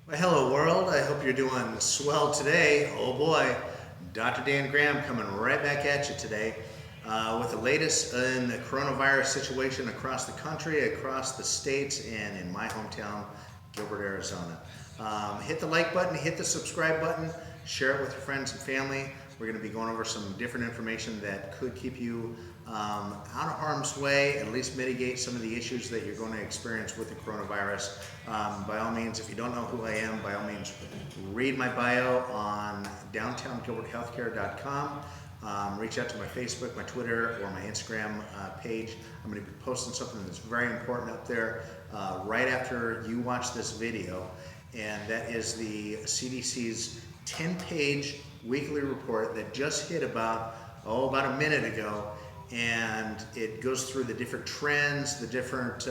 Well, hello world. I hope you're doing swell today. Oh boy, Dr. Dan Graham coming right back at you today with the latest in the coronavirus situation across the country, across the states, and in my hometown, Gilbert, Arizona. Hit the like button, hit the subscribe button, share it with your friends and family. We're going to be going over some different information that could keep you out of harm's way, at least mitigate some of the issues that you're going to experience with the coronavirus. By all means, if you don't know who I am, by all means, read my bio on downtowngilberthealthcare.com. Reach out to my Facebook, my Twitter, or my Instagram page. I'm going to be posting something that's very important up there right after you watch this video, and that is the CDC's 10-page weekly report that just hit about a minute ago, and it goes through the different trends, the different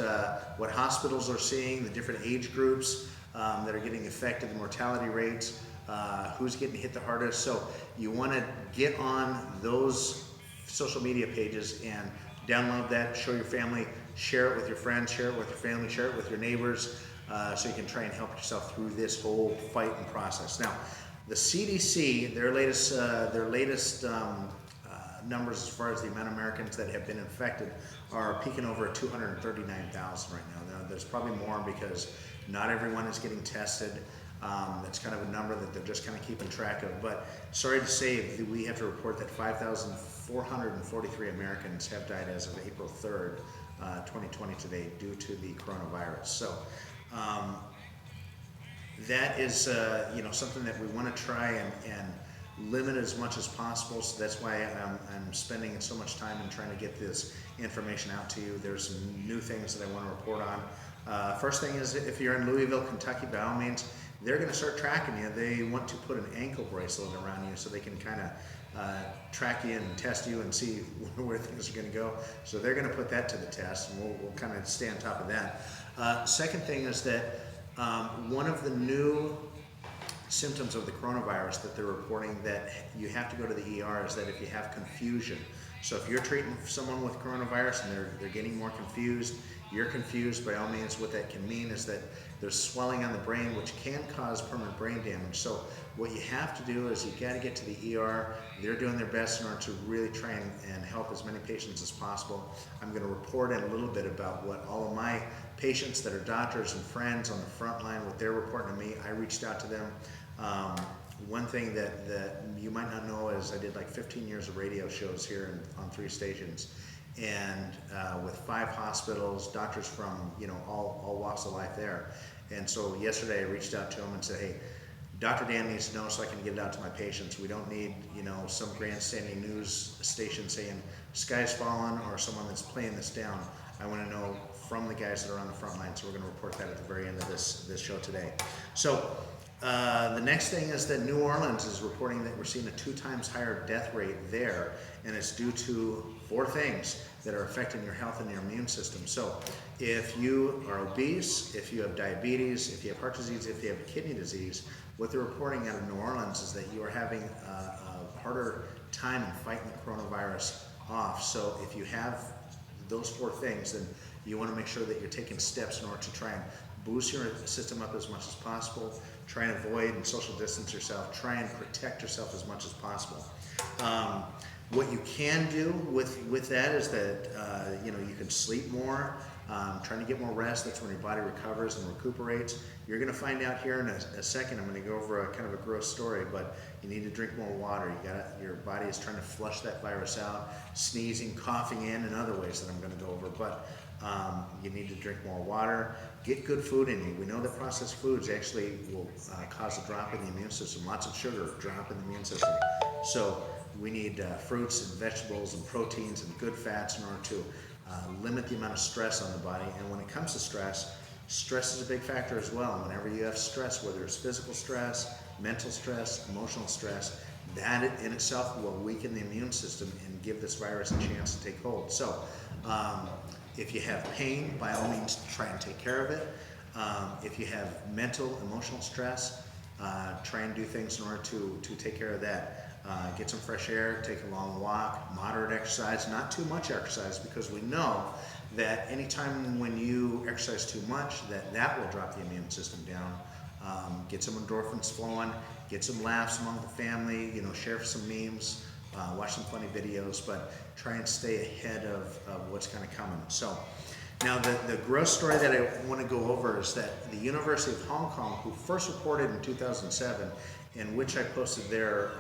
what hospitals are seeing, the different age groups that are getting affected, the mortality rates, who's getting hit the hardest. So you want to get on those social media pages and download that, show your family, share it with your friends, share it with your family, share it with your neighbors, so you can try and help yourself through this whole fight and process. Now, the CDC, their latest numbers as far as the amount of Americans that have been infected are peaking over at 239,000 right now. Now, there's probably more because not everyone is getting tested. That's kind of a number that they're just kind of keeping track of. But sorry to say, we have to report that 5,443 Americans have died as of April 3rd, 2020 today due to the coronavirus. So that is something that we want to try and limit as much as possible. So that's why I'm spending so much time in trying to get this information out to you. There's some new things that I want to report on. First thing is, if you're in Louisville, Kentucky, by all means, they're going to start tracking you. They want to put an ankle bracelet around you so they can kind of track you and test you and see where things are going to go. So they're going to put that to the test, and we'll kind of stay on top of that. Second thing is that one of the new symptoms of the coronavirus that they're reporting that you have to go to the ER is that if you have confusion. So if you're treating someone with coronavirus and they're getting more confused, you're confused, by all means, what that can mean is that there's swelling on the brain, which can cause permanent brain damage. So what you have to do is you got to get to the ER. They're doing their best in order to really try and help as many patients as possible. I'm going to report in a little bit about what all of my patients that are doctors and friends on the front line, what they're reporting to me. I reached out to them. One thing that you might not know is I did like 15 years of radio shows here on 3 stations, and with 5 hospitals, doctors from all walks of life there. And so yesterday I reached out to them and said, hey, Dr. Dan needs to know so I can get it out to my patients. We don't need some grandstanding news station saying sky's fallen or someone that's playing this down. I want to know from the guys that are on the front line, so we're going to report that at the very end of this show today. So the next thing is that New Orleans is reporting that we're seeing a 2 times higher death rate there, and it's due to 4 things that are affecting your health and your immune system. So if you are obese, if you have diabetes, if you have heart disease, if you have kidney disease, what they're reporting out of New Orleans is that you are having a harder time in fighting the coronavirus off. So if you have those 4 things, then you want to make sure that you're taking steps in order to try and boost your system up as much as possible, try and avoid and social distance yourself, try and protect yourself as much as possible. What you can do with that is that you can sleep more, trying to get more rest. That's when your body recovers and recuperates. You're going to find out here in a second. I'm going to go over a kind of a gross story, but you need to drink more water. Your body is trying to flush that virus out, sneezing, coughing in, and other ways that I'm going to go over. But you need to drink more water. Get good food in you. We know that processed foods actually will cause a drop in the immune system. Lots of sugar, drop in the immune system. So we need fruits and vegetables and proteins and good fats in order to limit the amount of stress on the body. And when it comes to stress is a big factor as well. Whenever you have stress, whether it's physical stress, mental stress, emotional stress, that in itself will weaken the immune system and give this virus a chance to take hold. So if you have pain, by all means, try and take care of it. If you have mental, emotional stress, try and do things in order to take care of that. Get some fresh air, take a long walk, moderate exercise, not too much exercise, because we know that anytime when you exercise too much, that will drop the immune system down. Get some endorphins flowing, get some laughs among the family, share some memes, watch some funny videos, but try and stay ahead of what's kind of coming. So now the gross story that I want to go over is that the University of Hong Kong, who first reported in 2007, in which I posted their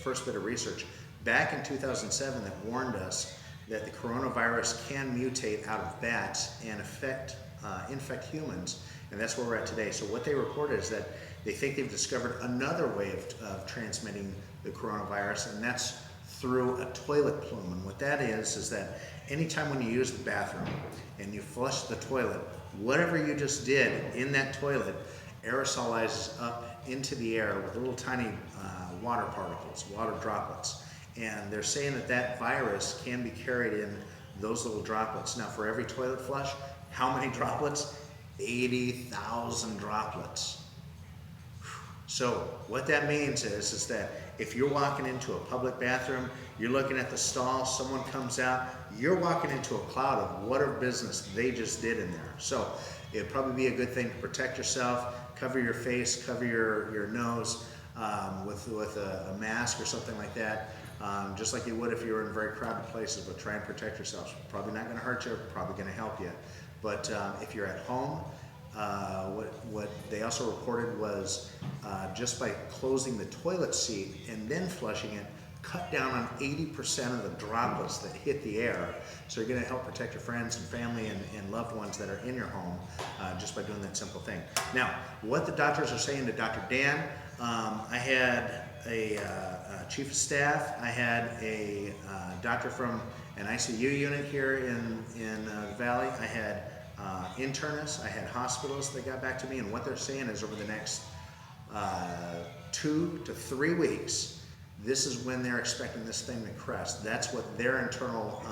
first bit of research back in 2007 that warned us that the coronavirus can mutate out of bats and infect humans, and that's where we're at today. So what they reported is that they think they've discovered another way of transmitting the coronavirus, and that's through a toilet plume. And what that is that anytime when you use the bathroom and you flush the toilet, whatever you just did in that toilet aerosolizes up into the air with little tiny water particles, water droplets. And they're saying that virus can be carried in those little droplets. Now, for every toilet flush, how many droplets? 80,000 droplets. So what that means is that if you're walking into a public bathroom, you're looking at the stall, someone comes out, you're walking into a cloud of whatever business they just did in there. So it'd probably be a good thing to protect yourself, cover your face, cover your nose with a mask or something like that. Just like you would if you were in very crowded places, but try and protect yourself. Probably not going to hurt you, probably going to help you. But if you're at home, what they also reported was just by closing the toilet seat and then flushing it, cut down on 80% of the droplets that hit the air. So you're going to help protect your friends and family and loved ones that are in your home just by doing that simple thing. Now, what the doctors are saying to Dr. Dan, I had a chief of staff, I had a doctor from an ICU unit here in the Valley, I had internists, I had hospitalists that got back to me, and what they're saying is over the next 2 to 3 weeks, this is when they're expecting this thing to crest. That's what their internal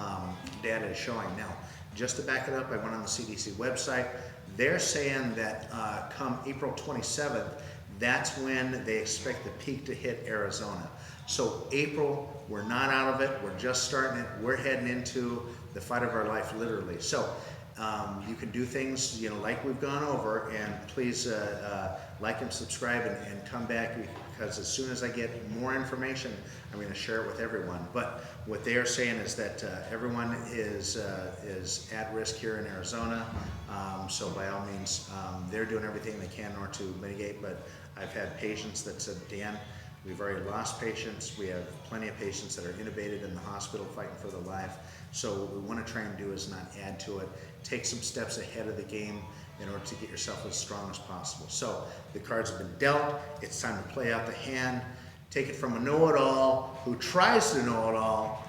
data is showing. Now, just to back it up, I went on the CDC website. They're saying that come April 27th, that's when they expect the peak to hit Arizona. So April, we're not out of it. We're just starting it. We're heading into the fight of our life, literally. So you can do things, like we've gone over, and please like and subscribe and come back, because as soon as I get more information, I'm going to share it with everyone. But what they are saying is that everyone is at risk here in Arizona. So by all means, they're doing everything they can in order to mitigate. But I've had patients that said, Dan, we've already lost patients. We have plenty of patients that are intubated in the hospital fighting for their life. So what we want to try and do is not add to it. Take some steps ahead of the game in order to get yourself as strong as possible. So the cards have been dealt. It's time to play out the hand. Take it from a know-it-all who tries to know it all,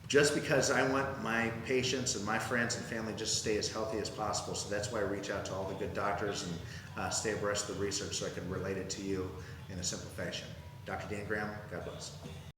just because I want my patients and my friends and family just stay as healthy as possible. So that's why I reach out to all the good doctors and stay abreast of the research so I can relate it to you in a simple fashion. Dr. Dan Graham, God bless.